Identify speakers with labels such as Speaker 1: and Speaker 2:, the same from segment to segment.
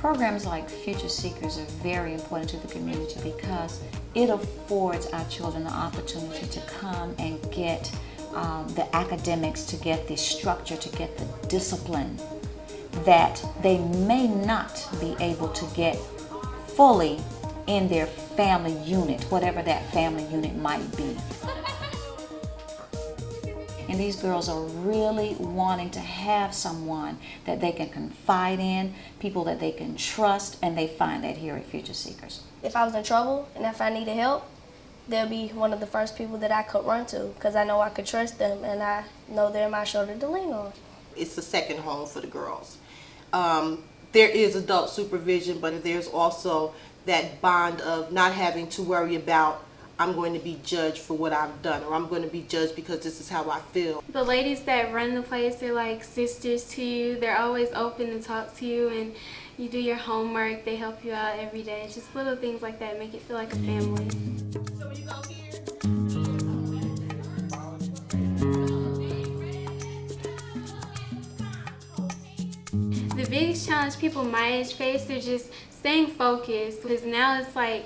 Speaker 1: Programs like Future Seekers are very important to the community because it affords our children the opportunity to come and get the academics, to get the structure, to get the discipline that they may not be able to get fully in their family unit, whatever that family unit might be. And these girls are really wanting to have someone that they can confide in, people that they can trust, and they find that here at Future Seekers.
Speaker 2: If I was in trouble and if I needed help, they'll be one of the first people that I could run to because I know I could trust them and I know they're my shoulder to lean on.
Speaker 3: It's a second home for the girls. There is adult supervision, but there's also that bond of not having to worry about I'm going to be judged for what I've done, or I'm going to be judged because this is how I feel.
Speaker 4: The ladies that run the place are like sisters to you. They're always open to talk to you, and you do your homework. They help you out every day. Just little things like that make it feel like a family.
Speaker 3: So when you go here,
Speaker 4: the biggest challenge people my age face is just staying focused, because now it's like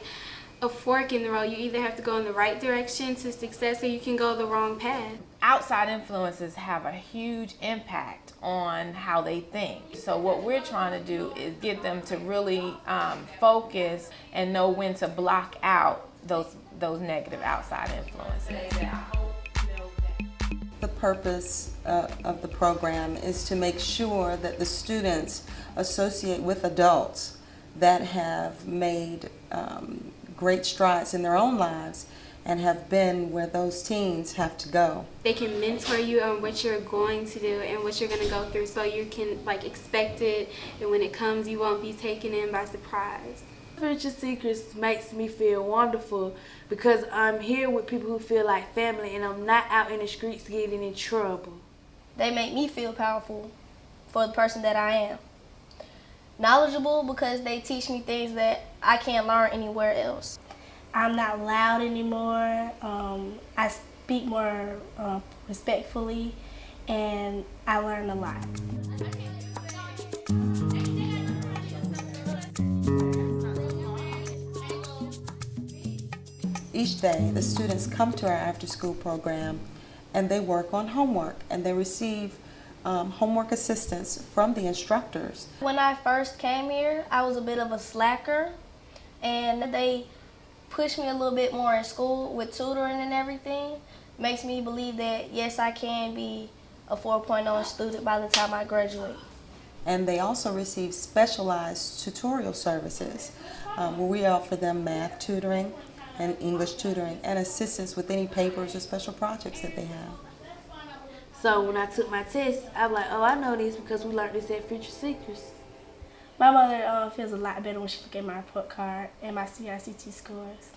Speaker 4: a fork in the road. You either have to go in the right direction to success or you can go the wrong path.
Speaker 5: Outside influences have a huge impact on how they think. So what we're trying to do is get them to really focus and know when to block out those negative outside influences.
Speaker 6: The purpose of the program is to make sure that the students associate with adults that have made great strides in their own lives and have been where those teens have to go.
Speaker 4: They can mentor you on what you're going to do and what you're going to go through, so you can expect it, and when it comes you won't be taken in by surprise.
Speaker 7: Future Seekers makes me feel wonderful because I'm here with people who feel like family and I'm not out in the streets getting in trouble.
Speaker 2: They make me feel powerful for the person that I am. Knowledgeable because they teach me things that I can't learn anywhere else.
Speaker 8: I'm not loud anymore. I speak more respectfully, and I learn a lot.
Speaker 6: Each day, the students come to our after-school program and they work on homework, and they receive homework assistance from the instructors.
Speaker 2: When I first came here, I was a bit of a slacker, and they pushed me a little bit more in school with tutoring and everything. Makes me believe that, yes, I can be a 4.0 student by the time I graduate.
Speaker 6: And they also receive specialized tutorial services where we offer them math tutoring and English tutoring and assistance with any papers or special projects that they have.
Speaker 7: So when I took my test, I'm like, oh, I know this because we learned this at Future Seekers.
Speaker 8: My mother feels a lot better when she look at my report card and my CICT scores.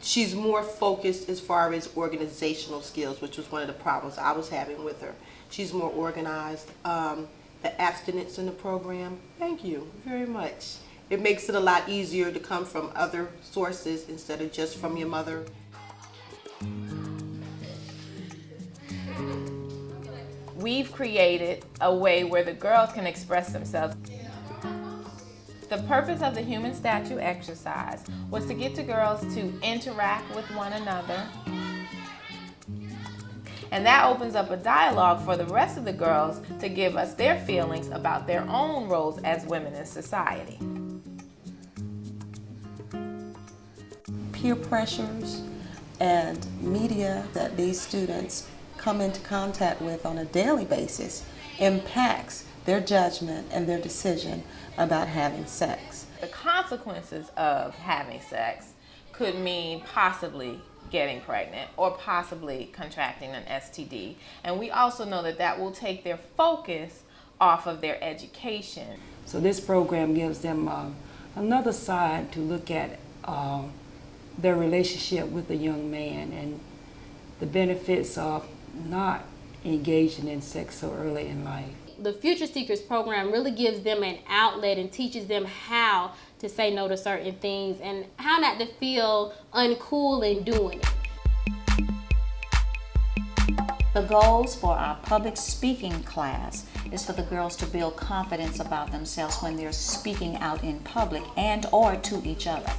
Speaker 3: she's more focused as far as organizational skills, which was one of the problems I was having with her. She's more organized. The abstinence in the program, thank you very much. It makes it a lot easier to come from other sources instead of just from your mother.
Speaker 5: We've created a way where the girls can express themselves. The purpose of the human statue exercise was to get the girls to interact with one another. And that opens up a dialogue for the rest of the girls to give us their feelings about their own roles as women in society.
Speaker 6: Peer pressures and media that these students come into contact with on a daily basis impacts their judgment and their decision about having sex.
Speaker 5: The consequences of having sex could mean possibly getting pregnant or possibly contracting an STD. And we also know that that will take their focus off of their education.
Speaker 9: So this program gives them another side to look at their relationship with a young man and the benefits of not engaging in sex so early in life.
Speaker 10: The Future Seekers program really gives them an outlet and teaches them how to say no to certain things and how not to feel uncool in doing it.
Speaker 1: The goals for our public speaking class is for the girls to build confidence about themselves when they're speaking out in public and or to each other.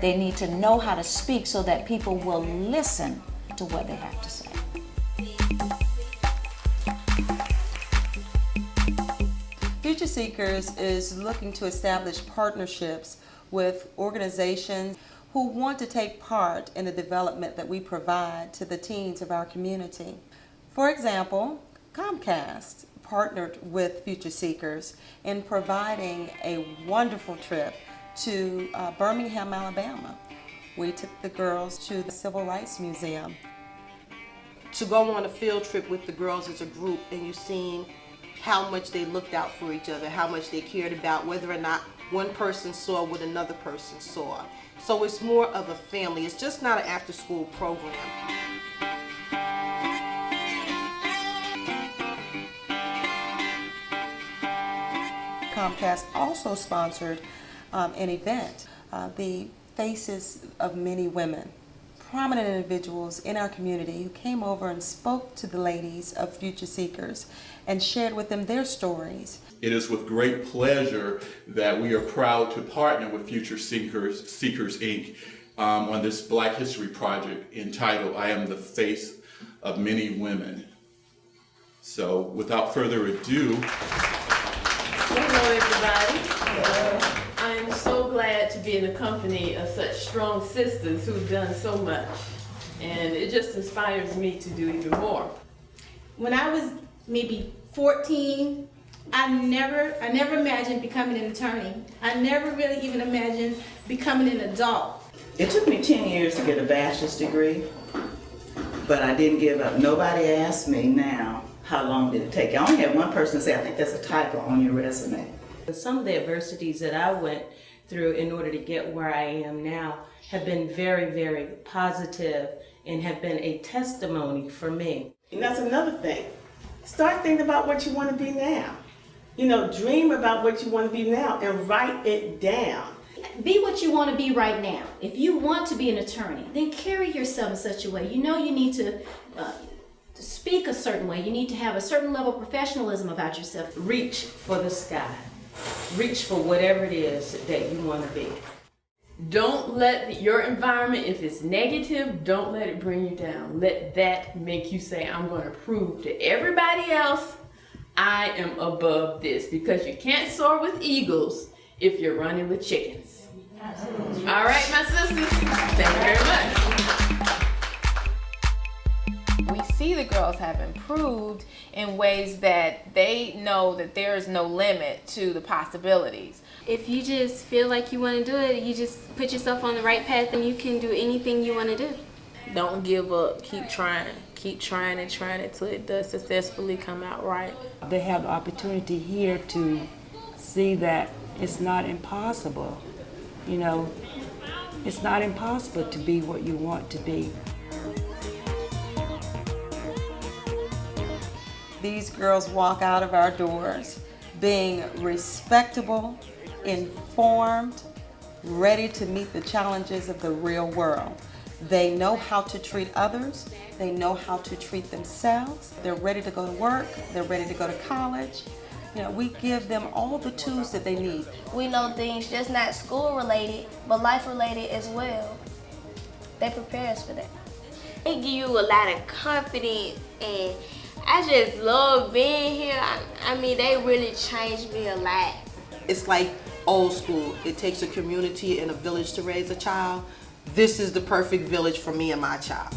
Speaker 1: They need to know how to speak so that people will listen to what they have to say.
Speaker 6: Future Seekers is looking to establish partnerships with organizations who want to take part in the development that we provide to the teens of our community. For example, Comcast partnered with Future Seekers in providing a wonderful trip to Birmingham, Alabama. We took the girls to the Civil Rights Museum.
Speaker 3: To go on a field trip with the girls as a group, and you've seen how much they looked out for each other, how much they cared about whether or not one person saw what another person saw. So it's more of a family. It's just not an after-school program.
Speaker 6: Comcast also sponsored an event, the Faces of Many Women. Prominent individuals in our community who came over and spoke to the ladies of Future Seekers and shared with them their stories.
Speaker 11: It is with great pleasure that we are proud to partner with Future Seekers Inc. On this Black History project entitled I Am the Face of Many Women. So without further ado.
Speaker 12: Hello everybody. I'm so glad to be in the company of such strong sisters who've done so much. And it just inspires me to do even more.
Speaker 13: When I was maybe 14, I never imagined becoming an attorney. I never really even imagined becoming an adult.
Speaker 14: It took me 10 years to get a bachelor's degree, but I didn't give up. Nobody asked me now, how long did it take? I only had one person say, I think that's a typo on your resume.
Speaker 15: Some of the adversities that I went through in order to get where I am now have been very, very positive and have been a testimony for me.
Speaker 14: And that's another thing. Start thinking about what you want to be now. You know, dream about what you want to be now and write it down.
Speaker 16: Be what you want to be right now. If you want to be an attorney, then carry yourself in such a way. You know you need to speak a certain way. You need to have a certain level of professionalism about yourself.
Speaker 15: Reach for the sky. Reach for whatever it is that you want to be.
Speaker 12: Don't let your environment, if it's negative, don't let it bring you down. Let that make you say, I'm going to prove to everybody else I am above this, because you can't soar with eagles if you're running with chickens. Absolutely. All right, my sisters, thank you very much.
Speaker 5: We see the girls have improved in ways that they know that there is no limit to the possibilities.
Speaker 4: If you just feel like you want to do it, you just put yourself on the right path and you can do anything you want to do.
Speaker 5: Don't give up. Keep trying. Keep trying and trying until it does successfully come out right.
Speaker 9: They have the opportunity here to see that it's not impossible. You know, it's not impossible to be what you want to be.
Speaker 6: These girls walk out of our doors being respectable, informed, ready to meet the challenges of the real world. They know how to treat others. They know how to treat themselves. They're ready to go to work. They're ready to go to college. You know, we give them all the tools that they need.
Speaker 2: We know things just not school related, but life related as well. They prepare us for that.
Speaker 17: They give you a lot of confidence, and I just love being here. I mean, they really changed me a lot.
Speaker 3: It's like old school. It takes a community and a village to raise a child. This is the perfect village for me and my child.